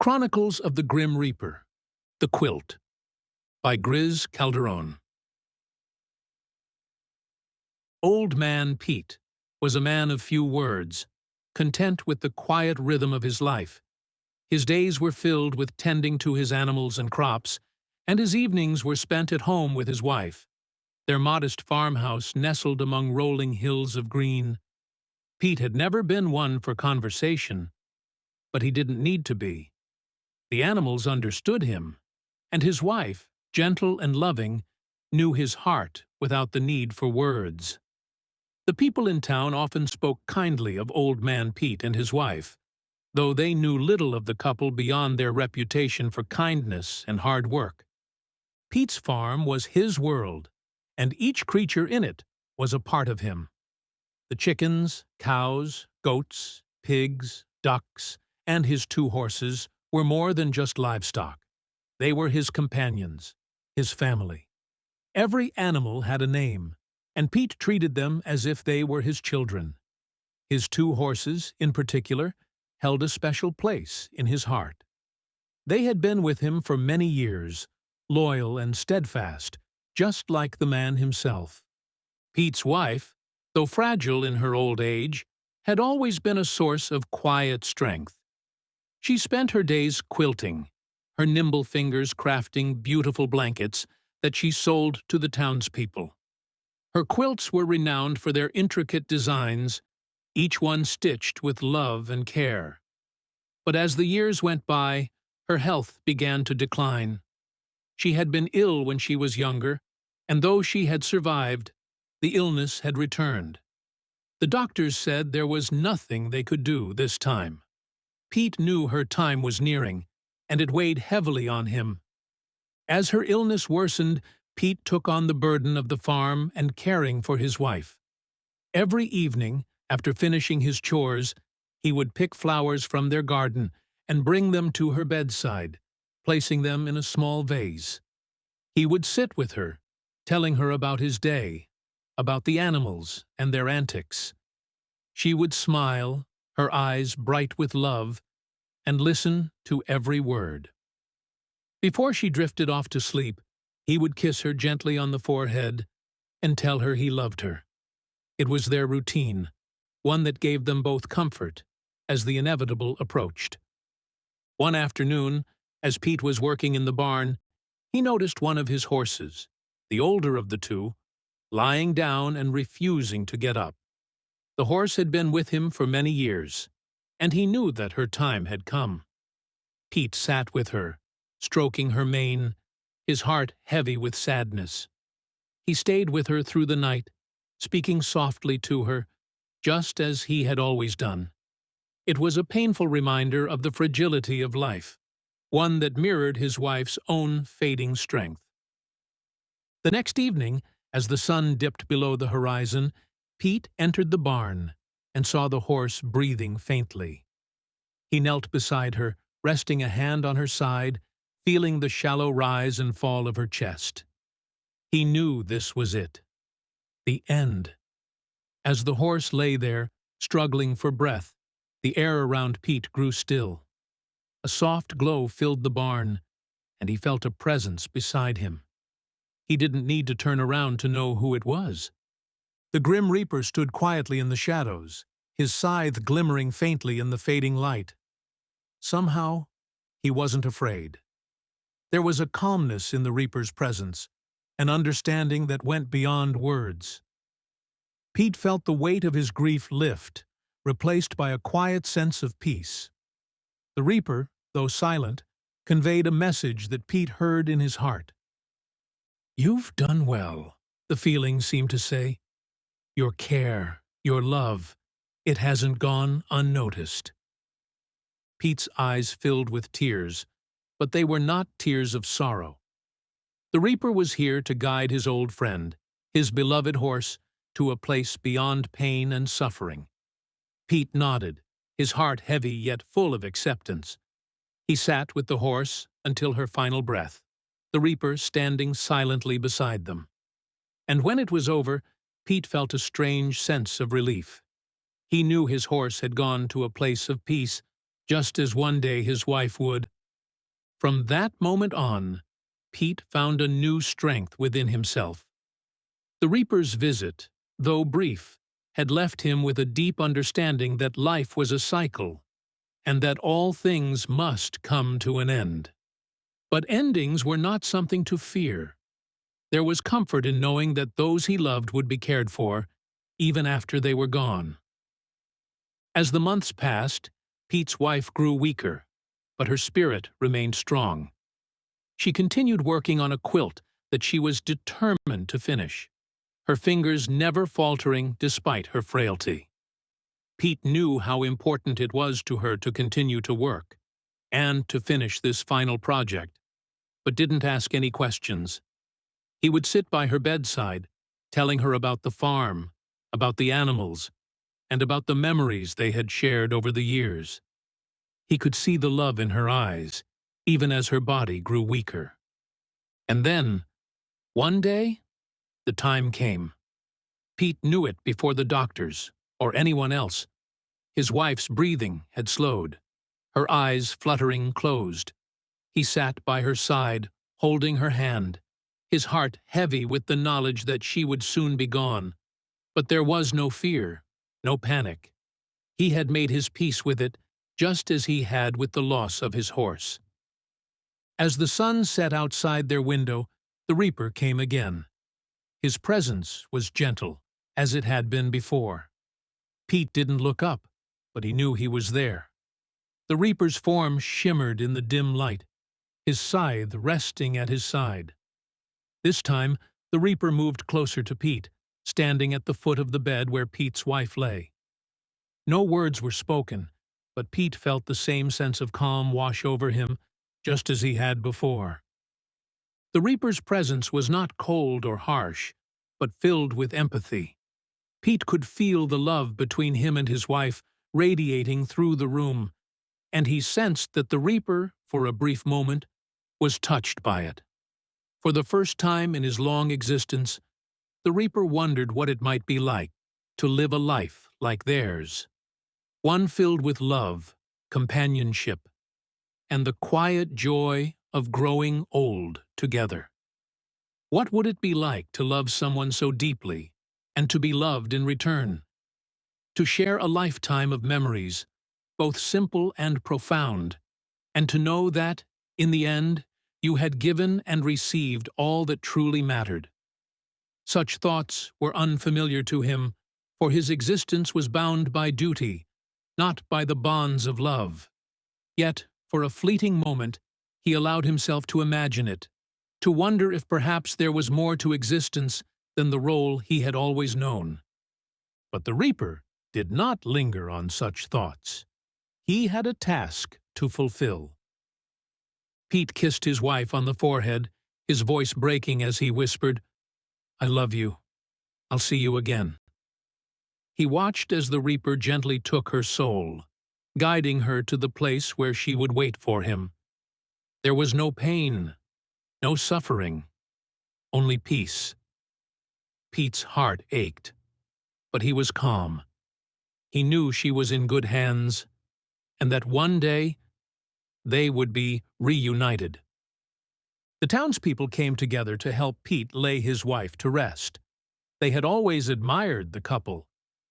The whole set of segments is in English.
Chronicles of the Grim Reaper, The Quilt, by Griz Calderon. Old Man Pete was a man of few words, content with the quiet rhythm of his life. His days were filled with tending to his animals and crops, and his evenings were spent at home with his wife. Their modest farmhouse nestled among rolling hills of green. Pete had never been one for conversation, but he didn't need to be. The animals understood him, and his wife, gentle and loving, knew his heart without the need for words. The people in town often spoke kindly of Old Man Pete and his wife, though they knew little of the couple beyond their reputation for kindness and hard work. Pete's farm was his world, and each creature in it was a part of him. The chickens, cows, goats, pigs, ducks, and his 2 horses were more than just livestock. They were his companions, his family. Every animal had a name, and Pete treated them as if they were his children. His 2 horses, in particular, held a special place in his heart. They had been with him for many years, loyal and steadfast, just like the man himself. Pete's wife, though fragile in her old age, had always been a source of quiet strength. She spent her days quilting, her nimble fingers crafting beautiful blankets that she sold to the townspeople. Her quilts were renowned for their intricate designs, each one stitched with love and care. But as the years went by, her health began to decline. She had been ill when she was younger, and though she had survived, the illness had returned. The doctors said there was nothing they could do this time. Pete knew her time was nearing, and it weighed heavily on him. As her illness worsened, Pete took on the burden of the farm and caring for his wife. Every evening, after finishing his chores, he would pick flowers from their garden and bring them to her bedside, placing them in a small vase. He would sit with her, telling her about his day, about the animals and their antics. She would smile, her eyes bright with love, and listen to every word. Before she drifted off to sleep, he would kiss her gently on the forehead and tell her he loved her. It was their routine, one that gave them both comfort as the inevitable approached. One afternoon, as Pete was working in the barn, he noticed one of his horses, the older of the 2, lying down and refusing to get up. The horse had been with him for many years, and he knew that her time had come. Pete sat with her, stroking her mane, his heart heavy with sadness. He stayed with her through the night, speaking softly to her, just as he had always done. It was a painful reminder of the fragility of life, one that mirrored his wife's own fading strength. The next evening, as the sun dipped below the horizon, Pete entered the barn and saw the horse breathing faintly. He knelt beside her, resting a hand on her side, feeling the shallow rise and fall of her chest. He knew this was it. The end. As the horse lay there, struggling for breath, the air around Pete grew still. A soft glow filled the barn, and he felt a presence beside him. He didn't need to turn around to know who it was. The Grim Reaper stood quietly in the shadows, his scythe glimmering faintly in the fading light. Somehow, he wasn't afraid. There was a calmness in the Reaper's presence, an understanding that went beyond words. Pete felt the weight of his grief lift, replaced by a quiet sense of peace. The Reaper, though silent, conveyed a message that Pete heard in his heart. "You've done well," the feeling seemed to say. "Your care, your love, it hasn't gone unnoticed." Pete's eyes filled with tears, but they were not tears of sorrow. The Reaper was here to guide his old friend, his beloved horse, to a place beyond pain and suffering. Pete nodded, his heart heavy yet full of acceptance. He sat with the horse until her final breath, the Reaper standing silently beside them. And when it was over, Pete felt a strange sense of relief. He knew his horse had gone to a place of peace, just as one day his wife would. From that moment on, Pete found a new strength within himself. The Reaper's visit, though brief, had left him with a deep understanding that life was a cycle, and that all things must come to an end. But endings were not something to fear. There was comfort in knowing that those he loved would be cared for, even after they were gone. As the months passed, Pete's wife grew weaker, but her spirit remained strong. She continued working on a quilt that she was determined to finish, her fingers never faltering despite her frailty. Pete knew how important it was to her to continue to work and to finish this final project, but didn't ask any questions. He would sit by her bedside, telling her about the farm, about the animals, and about the memories they had shared over the years. He could see the love in her eyes, even as her body grew weaker. And then, one day, the time came. Pete knew it before the doctors or anyone else. His wife's breathing had slowed, her eyes fluttering closed. He sat by her side, holding her hand, his heart heavy with the knowledge that she would soon be gone. But there was no fear, no panic. He had made his peace with it, just as he had with the loss of his horse. As the sun set outside their window, the Reaper came again. His presence was gentle, as it had been before. Pete didn't look up, but he knew he was there. The Reaper's form shimmered in the dim light, his scythe resting at his side. This time, the Reaper moved closer to Pete, standing at the foot of the bed where Pete's wife lay. No words were spoken, but Pete felt the same sense of calm wash over him, just as he had before. The Reaper's presence was not cold or harsh, but filled with empathy. Pete could feel the love between him and his wife radiating through the room, and he sensed that the Reaper, for a brief moment, was touched by it. For the first time in his long existence, the Reaper wondered what it might be like to live a life like theirs, one filled with love, companionship, and the quiet joy of growing old together. What would it be like to love someone so deeply and to be loved in return? To share a lifetime of memories, both simple and profound, and to know that, in the end, you had given and received all that truly mattered. Such thoughts were unfamiliar to him, for his existence was bound by duty, not by the bonds of love. Yet, for a fleeting moment, he allowed himself to imagine it, to wonder if perhaps there was more to existence than the role he had always known. But the Reaper did not linger on such thoughts. He had a task to fulfill. Pete kissed his wife on the forehead, his voice breaking as he whispered, "I love you. I'll see you again." He watched as the Reaper gently took her soul, guiding her to the place where she would wait for him. There was no pain, no suffering, only peace. Pete's heart ached, but he was calm. He knew she was in good hands, and that one day they would be reunited. The townspeople came together to help Pete lay his wife to rest. They had always admired the couple,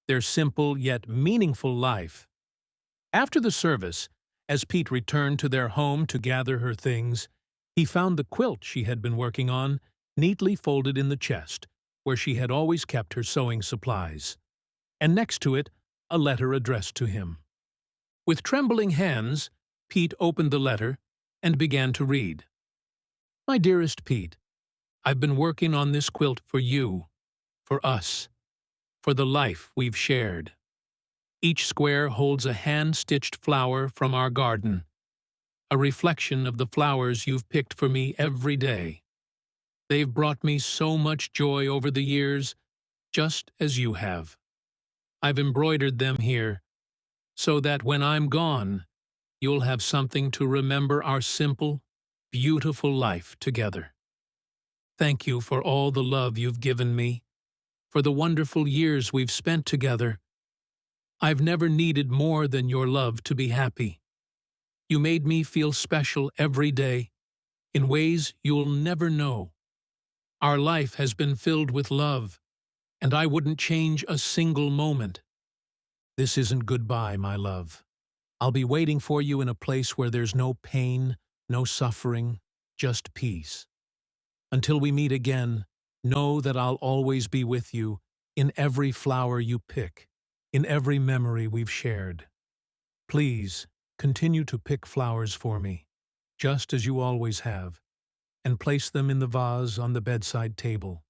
their simple yet meaningful life. After the service, as Pete returned to their home to gather her things, he found the quilt she had been working on neatly folded in the chest, where she had always kept her sewing supplies, and next to it, a letter addressed to him. With trembling hands, Pete opened the letter and began to read. "My dearest Pete, I've been working on this quilt for you, for us, for the life we've shared. Each square holds a hand-stitched flower from our garden, a reflection of the flowers you've picked for me every day. They've brought me so much joy over the years, just as you have. I've embroidered them here, so that when I'm gone, you'll have something to remember our simple, beautiful life together. Thank you for all the love you've given me, for the wonderful years we've spent together. I've never needed more than your love to be happy. You made me feel special every day, in ways you'll never know. Our life has been filled with love, and I wouldn't change a single moment. This isn't goodbye, my love. I'll be waiting for you in a place where there's no pain, no suffering, just peace. Until we meet again, know that I'll always be with you in every flower you pick, in every memory we've shared. Please, continue to pick flowers for me, just as you always have, and place them in the vase on the bedside table.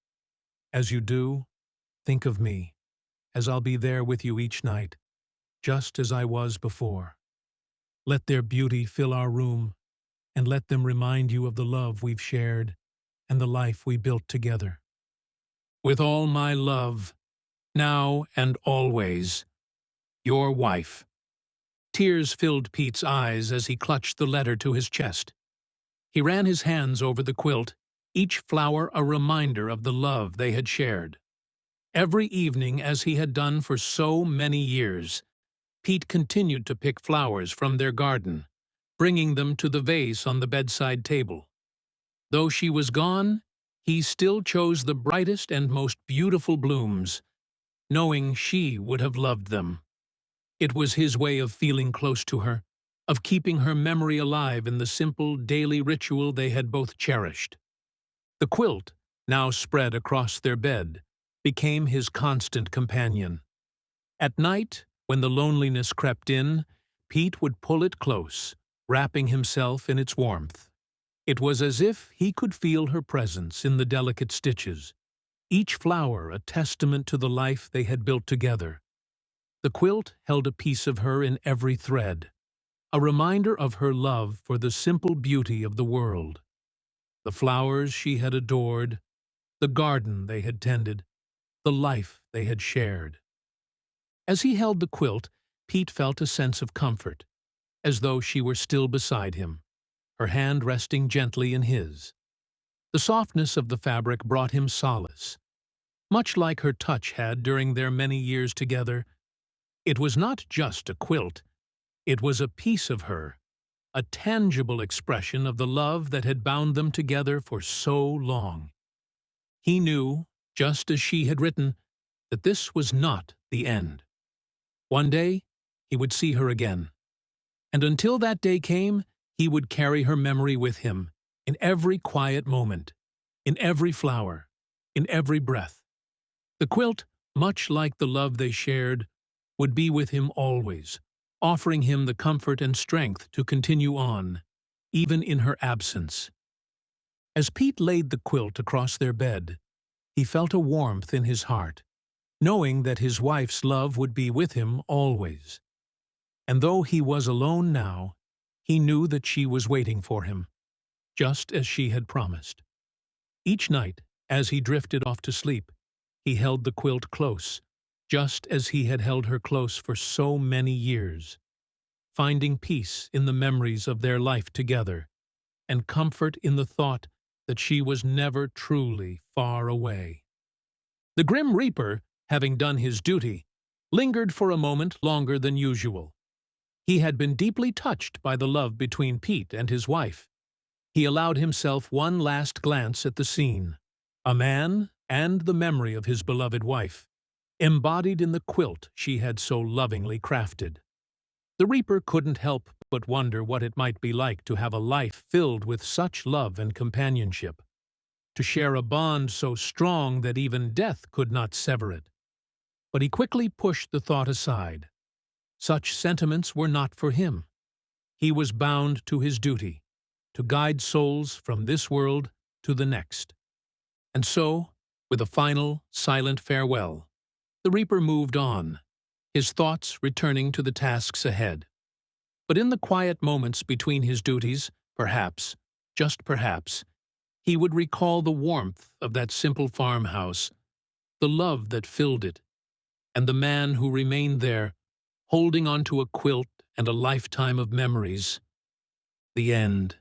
As you do, think of me, as I'll be there with you each night, just as I was before. Let their beauty fill our room, and let them remind you of the love we've shared and the life we built together. With all my love, now and always, your wife. Tears filled Pete's eyes as he clutched the letter to his chest. He ran his hands over the quilt, each flower a reminder of the love they had shared. Every evening, as he had done for so many years, Pete continued to pick flowers from their garden, bringing them to the vase on the bedside table. Though she was gone, he still chose the brightest and most beautiful blooms, knowing she would have loved them. It was his way of feeling close to her, of keeping her memory alive in the simple daily ritual they had both cherished. The quilt, now spread across their bed, became his constant companion. At night, when the loneliness crept in, Pete would pull it close, wrapping himself in its warmth. It was as if he could feel her presence in the delicate stitches, each flower a testament to the life they had built together. The quilt held a piece of her in every thread, a reminder of her love for the simple beauty of the world. The flowers she had adored, the garden they had tended, the life they had shared. As he held the quilt, Pete felt a sense of comfort, as though she were still beside him, her hand resting gently in his. The softness of the fabric brought him solace, much like her touch had during their many years together. It was not just a quilt, it was a piece of her, a tangible expression of the love that had bound them together for so long. He knew, just as she had written, that this was not the end. One day, he would see her again. And until that day came, he would carry her memory with him, in every quiet moment, in every flower, in every breath. The quilt, much like the love they shared, would be with him always, offering him the comfort and strength to continue on, even in her absence. As Pete laid the quilt across their bed, he felt a warmth in his heart, knowing that his wife's love would be with him always. And though he was alone now, he knew that she was waiting for him, just as she had promised. Each night, as he drifted off to sleep, he held the quilt close, just as he had held her close for so many years, finding peace in the memories of their life together, and comfort in the thought that she was never truly far away. The Grim Reaper, having done his duty, lingered for a moment longer than usual. He had been deeply touched by the love between Pete and his wife. He allowed himself one last glance at the scene, a man and the memory of his beloved wife, embodied in the quilt she had so lovingly crafted. The Reaper couldn't help but wonder what it might be like to have a life filled with such love and companionship, to share a bond so strong that even death could not sever it. But he quickly pushed the thought aside. Such sentiments were not for him. He was bound to his duty, to guide souls from this world to the next. And so, with a final, silent farewell, the Reaper moved on, his thoughts returning to the tasks ahead. But in the quiet moments between his duties, perhaps, just perhaps, he would recall the warmth of that simple farmhouse, the love that filled it, and the man who remained there, holding onto a quilt and a lifetime of memories. The end.